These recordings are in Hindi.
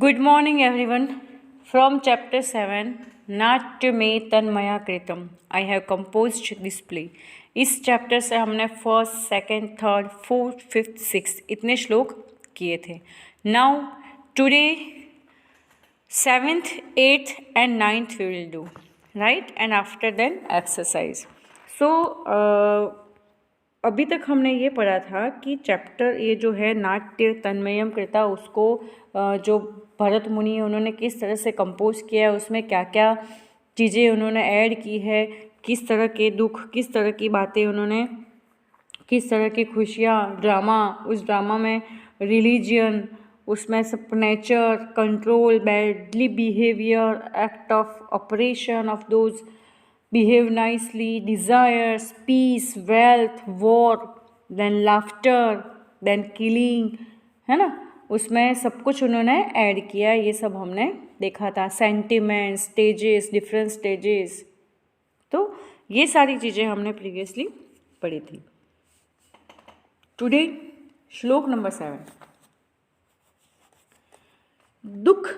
Good morning, everyone. From chapter 7, नाट्य में तन्मया कृतम, I have composed this play. इस चैप्टर से हमने first, second, third, fourth, fifth, six इतने श्लोक किए थे. Now today 7th, 8th and 9th we will do, right? And after then exercise. So अभी तक हमने ये पढ़ा था कि चैप्टर ये जो है नाट्य तन्मयम कृता, उसको जो भरत मुनि उन्होंने किस तरह से कंपोज किया है, उसमें क्या क्या चीज़ें उन्होंने ऐड की है, किस तरह के दुख, किस तरह की बातें उन्होंने, किस तरह की खुशियाँ, ड्रामा, उस ड्रामा में रिलीजियन, उसमें सब nature, control, badly behaviour, act of operation of those behave nicely, desires, peace, wealth, war, then laughter, then killing, है ना. उसमें सब कुछ उन्होंने ऐड किया, ये सब हमने देखा था. सेंटिमेंट, स्टेजेस, डिफरेंट स्टेजेस, तो ये सारी चीज़ें हमने प्रीवियसली पढ़ी थी. टुडे श्लोक नंबर 7. दुख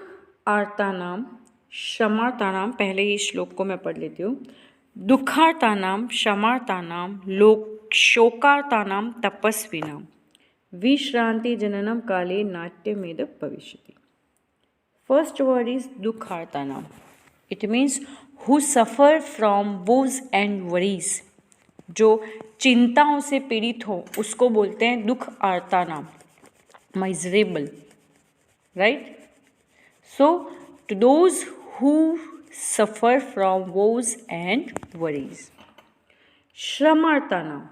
आर्तानाम क्षमार्तानाम, पहले ही श्लोक को मैं पढ़ लेती हूँ. दुखार्तानाम क्षमार्तानाम लोक शोकार्तानाम तपस्विनाम विश्रांति जननम काले नाट्यमेद भविष्यति. फर्स्ट वर्ड इज दुखार्तानाम. It means who suffer from woes and worries. जो चिंताओं से पीड़ित हो उसको बोलते हैं दुख आर्तानाम, miserable, right. So, to those who suffer from woes and worries. Shramartanam.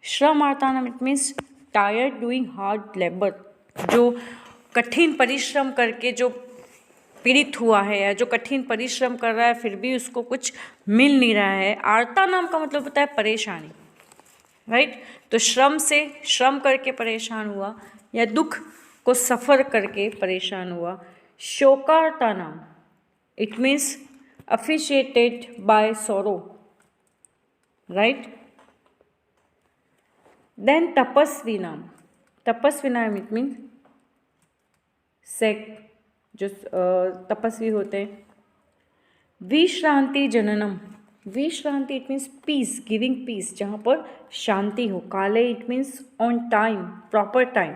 Shramartanam, it means tired doing hard labor. जो कठिन परिश्रम करके जो पीड़ित हुआ है या जो कठिन परिश्रम कर रहा है फिर भी उसको कुछ मिल नहीं रहा है. आर्ता नाम का मतलब होता है परेशानी, राइट. तो श्रम करके परेशान हुआ या दुख को सफ़र करके परेशान हुआ. शोकार्तानाम, it means afflicted by sorrow, right. Then tapasvinam. Tapasvinam it means सेक, जो तपस्वी होते हैं. विश्रांति जननम. विश्रांति it means peace, giving peace, जहाँ पर शांति हो. काले it means on time, proper time.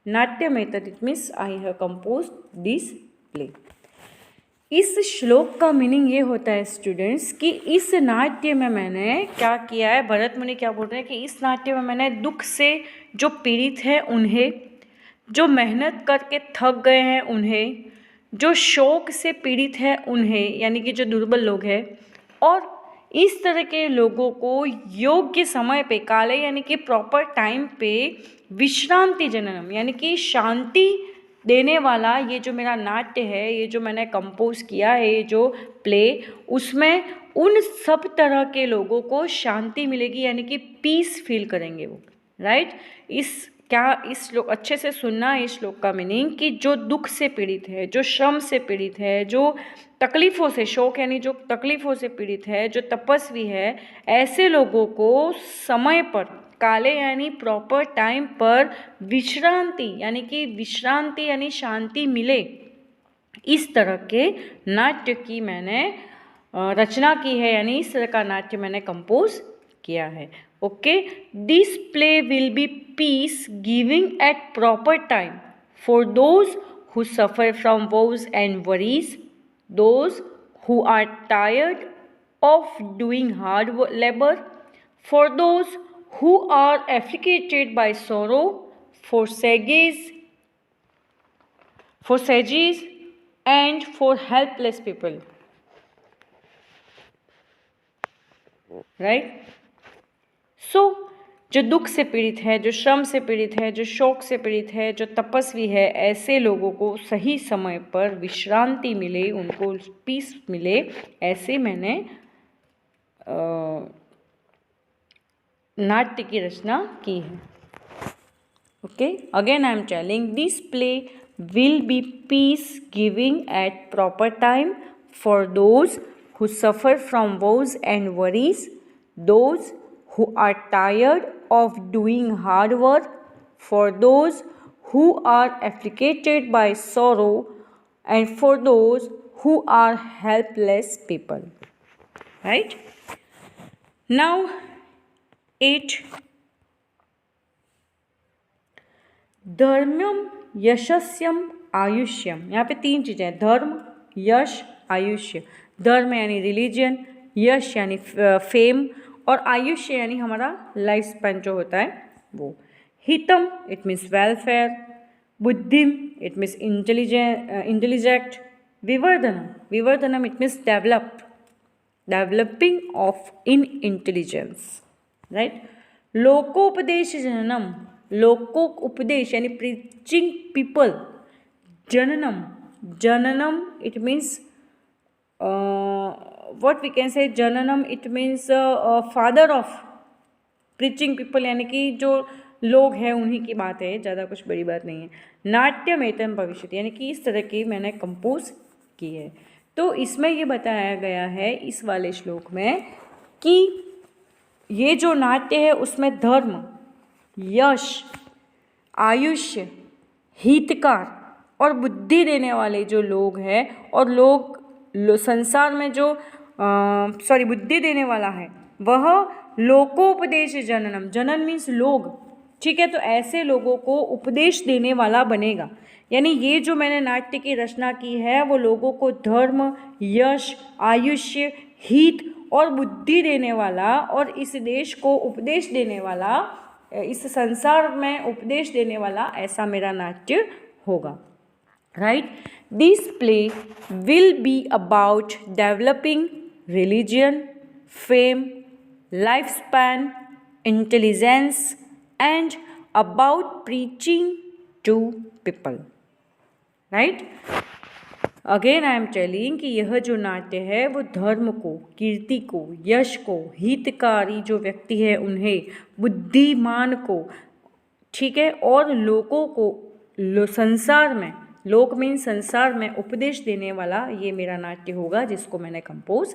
नाट्य मेथड it means I have compose this play. इस श्लोक का मीनिंग ये होता है स्टूडेंट्स कि इस नाट्य में मैंने क्या किया है. भरत मुनि क्या बोल रहे हैं कि इस नाट्य में मैंने दुख से जो पीड़ित है उन्हें, जो मेहनत करके थक गए हैं उन्हें, जो शोक से पीड़ित है उन्हें, यानी कि जो दुर्बल लोग हैं, और इस तरह के लोगों को योग्य समय पे, काले यानी कि प्रॉपर टाइम पे, विश्रांति जननम यानी कि शांति देने वाला ये जो मेरा नाट्य है, ये जो मैंने कंपोज किया है, ये जो प्ले, उसमें उन सब तरह के लोगों को शांति मिलेगी, यानी कि पीस फील करेंगे वो, राइट. इस श्लोक अच्छे से सुनना. इस श्लोक का मीनिंग कि जो दुख से पीड़ित है, जो श्रम से पीड़ित है, जो तकलीफ़ों से, शोक यानी जो तकलीफ़ों से पीड़ित है, जो तपस्वी है, ऐसे लोगों को समय पर, काले यानी प्रॉपर टाइम पर, विश्रांति यानी शांति मिले, इस तरह के नाट्य की मैंने रचना की है, यानी इस तरह का नाट्य मैंने कंपोज किया है. Okay. This play will be peace giving at proper time for those who suffer from woes and worries, those who are tired of doing hard labour, for those who are afflicted by sorrow, for sages and for helpless people, right. So जो दुख से पीड़ित है, जो श्रम से पीड़ित है, जो शोक से पीड़ित है, जो तपस्वी है, ऐसे लोगों को सही समय पर विश्रांति मिले, उनको पीस मिले, ऐसे मैंने नाट्य की रचना की है. Okay. Again I am telling this play will be peace giving at proper time for those who suffer from woes and worries, those who are tired of doing hard work, for those who are afflicted by sorrow, and for those who are helpless people. Right? Now 8. धर्म्यम यशस्यम आयुष्यम. यहाँ पे 3 चीज़ें हैं, धर्म, यश, आयुष्य. धर्म यानी रिलीजन, यश यानी फेम, और आयुष्य यानी हमारा लाइफ स्पैन जो होता है वो. हितम इट मीन्स वेलफेयर, बुद्धिम इट मीन्स इंटेलिजेक्ट, विवर्धनम, विवर्धनम it means developing of in intelligence. Right. लोकोपदेश जननम, लोको उपदेश यानी प्रीचिंग पीपल. जननम, जननम it means what we can say, जननम it means father of preaching people, यानी कि जो लोग हैं उन्हीं की बात है, ज़्यादा कुछ बड़ी बात नहीं है. नाट्यम एतम भविष्यति, यानी कि इस तरह की मैंने कंपोज की है. तो इसमें ये बताया गया है इस वाले श्लोक में कि ये जो नाट्य है उसमें धर्म, यश, आयुष्य, हितकार और बुद्धि देने वाले जो लोग हैं, और संसार में जो बुद्धि देने वाला है वह लोकोपदेश जननम, जनन मीन्स लोग. ठीक है, तो ऐसे लोगों को उपदेश देने वाला बनेगा. यानी ये जो मैंने नाट्य की रचना की है वो लोगों को धर्म, यश, आयुष्य, हित और बुद्धि देने वाला, और इस देश को उपदेश देने वाला, इस संसार में उपदेश देने वाला, ऐसा मेरा नाट्य होगा. Right. This play will be about developing religion, fame, lifespan, intelligence, and about preaching to people. Right? Again I am telling कि यह जो नाट्य है वो धर्म को, कीर्ति को, यश को, हितकारी जो व्यक्ति है उन्हें, बुद्धिमान को, ठीक है, और लोगों को संसार में, लोक मीन संसार में उपदेश देने वाला ये मेरा नाट्य होगा जिसको मैंने कंपोज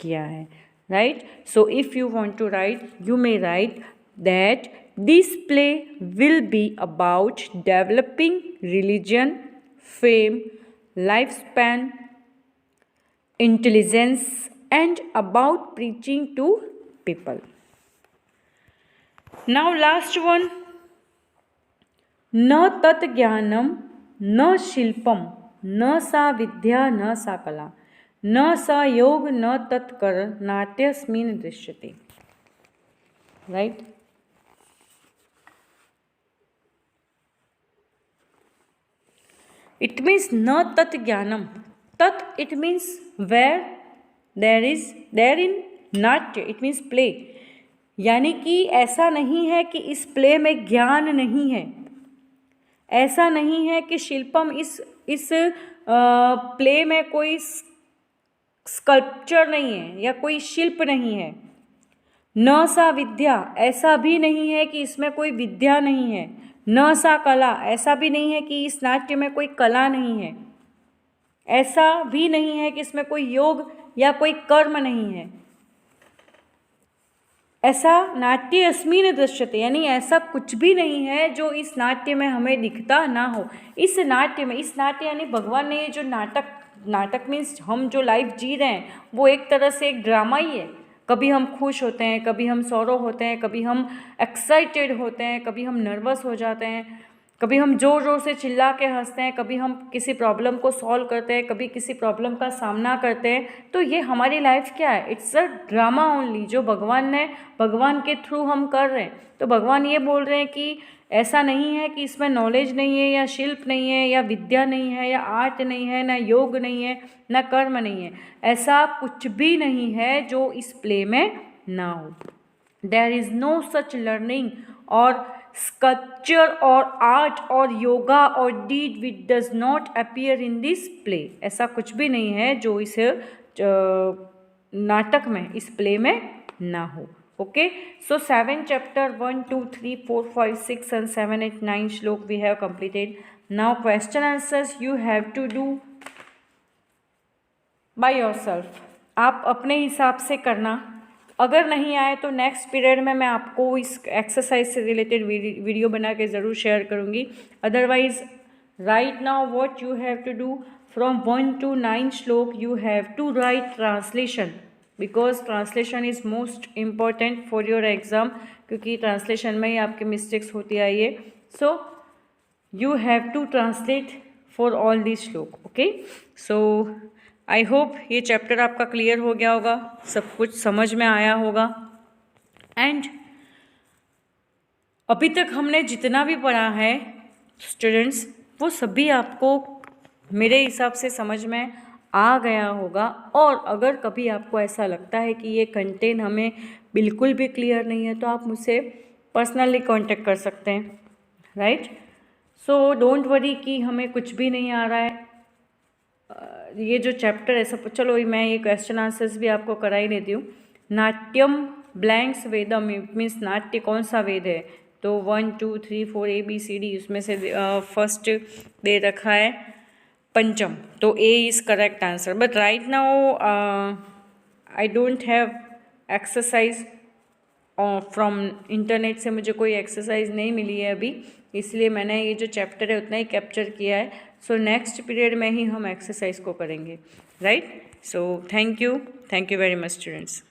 किया है. Right. So if you want to write, you may write that this play will be about developing religion, fame, life span, intelligence, and about preaching to people. Now last one. न तत् ज्ञानम न शिल्पम न सा विद्या न सा कला न सा योग न तत्कर नाट्यस्मिन् दृश्यते. राइट. इट मीन्स न तत् ज्ञानम. तत् it means where there in नाट्य, इट मीन्स प्ले. यानी कि ऐसा नहीं है कि इस प्ले में ज्ञान नहीं है, ऐसा नहीं है कि शिल्पम, इस प्ले में कोई स्कल्पचर नहीं है या कोई शिल्प नहीं है. न सा विद्या, ऐसा भी नहीं है कि इसमें कोई विद्या नहीं है. न सा कला, ऐसा भी नहीं है कि इस नाट्य में कोई कला नहीं है. ऐसा भी नहीं है कि इसमें कोई योग या कोई कर्म नहीं है. ऐसा नाट्य अस्मिन् दृश्यते, यानी ऐसा कुछ भी नहीं है जो इस नाट्य में हमें दिखता ना हो. इस नाट्य में, इस नाट्य यानी भगवान ने जो नाटक मीन्स हम जो लाइफ जी रहे हैं वो एक तरह से एक ड्रामा ही है. कभी हम खुश होते हैं, कभी हम सौरो होते हैं, कभी हम एक्साइटेड होते हैं, कभी हम नर्वस हो जाते हैं, कभी हम ज़ोर ज़ोर से चिल्ला के हंसते हैं, कभी हम किसी प्रॉब्लम को सॉल्व करते हैं, कभी किसी प्रॉब्लम का सामना करते हैं. तो ये हमारी लाइफ क्या है? इट्स अ ड्रामा ओनली, जो भगवान के थ्रू हम कर रहे हैं. तो भगवान ये बोल रहे हैं कि ऐसा नहीं है कि इसमें नॉलेज नहीं है या शिल्प नहीं है या विद्या नहीं है या आर्ट नहीं है, ना योग नहीं है, ना कर्म नहीं है. ऐसा कुछ भी नहीं है जो इस प्ले में ना हो. There is no such learning और स्कल्पचर और आर्ट और योगा और deed which does not appear in this play. ऐसा कुछ भी नहीं है जो इस नाटक में, इस प्ले में ना हो. Okay, so 7 chapter 1, 2, 3, 4, 5, 6 and 7, 8, 9 shlok we have completed. Now question answers you have to do by yourself. आप अपने हिसाब से करना. अगर नहीं आए तो नेक्स्ट पीरियड में मैं आपको इस एक्सरसाइज से रिलेटेड वीडियो बना के ज़रूर शेयर करूँगी. Otherwise right now what you have to do, from 1 to 9 श्लोक you have to write translation because translation is most important for your exam, क्योंकि translation में ही आपके mistakes होती आई है. So you have to translate for all these श्लोक. Okay, so I hope ये chapter आपका clear हो गया होगा, सब कुछ समझ में आया होगा. एंड अभी तक हमने जितना भी पढ़ा है स्टूडेंट्स, वो सभी आपको मेरे हिसाब से समझ में आ गया होगा. और अगर कभी आपको ऐसा लगता है कि ये कंटेंट हमें बिल्कुल भी क्लियर नहीं है तो आप मुझसे पर्सनली कांटेक्ट कर सकते हैं, राइट. सो डोंट वरी कि हमें कुछ भी नहीं आ रहा है. ये जो चैप्टर है सब, चलो मैं ये क्वेश्चन आंसर्स भी आपको करा ही देती हूँ. नाट्यम ब्लैंक्स वेदम मीन्स नाट्य कौन सा वेद है, तो 1 2 3 4 ABCD, उसमें से फर्स्ट दे रखा है पंचम, तो A is correct answer. But right now I don't have exercise from internet से, मुझे कोई एक्सरसाइज नहीं मिली है अभी, इसलिए मैंने ये जो चैप्टर है उतना ही कैप्चर किया है. सो नेक्स्ट पीरियड में ही हम एक्सरसाइज को करेंगे, right. So thank you very much students.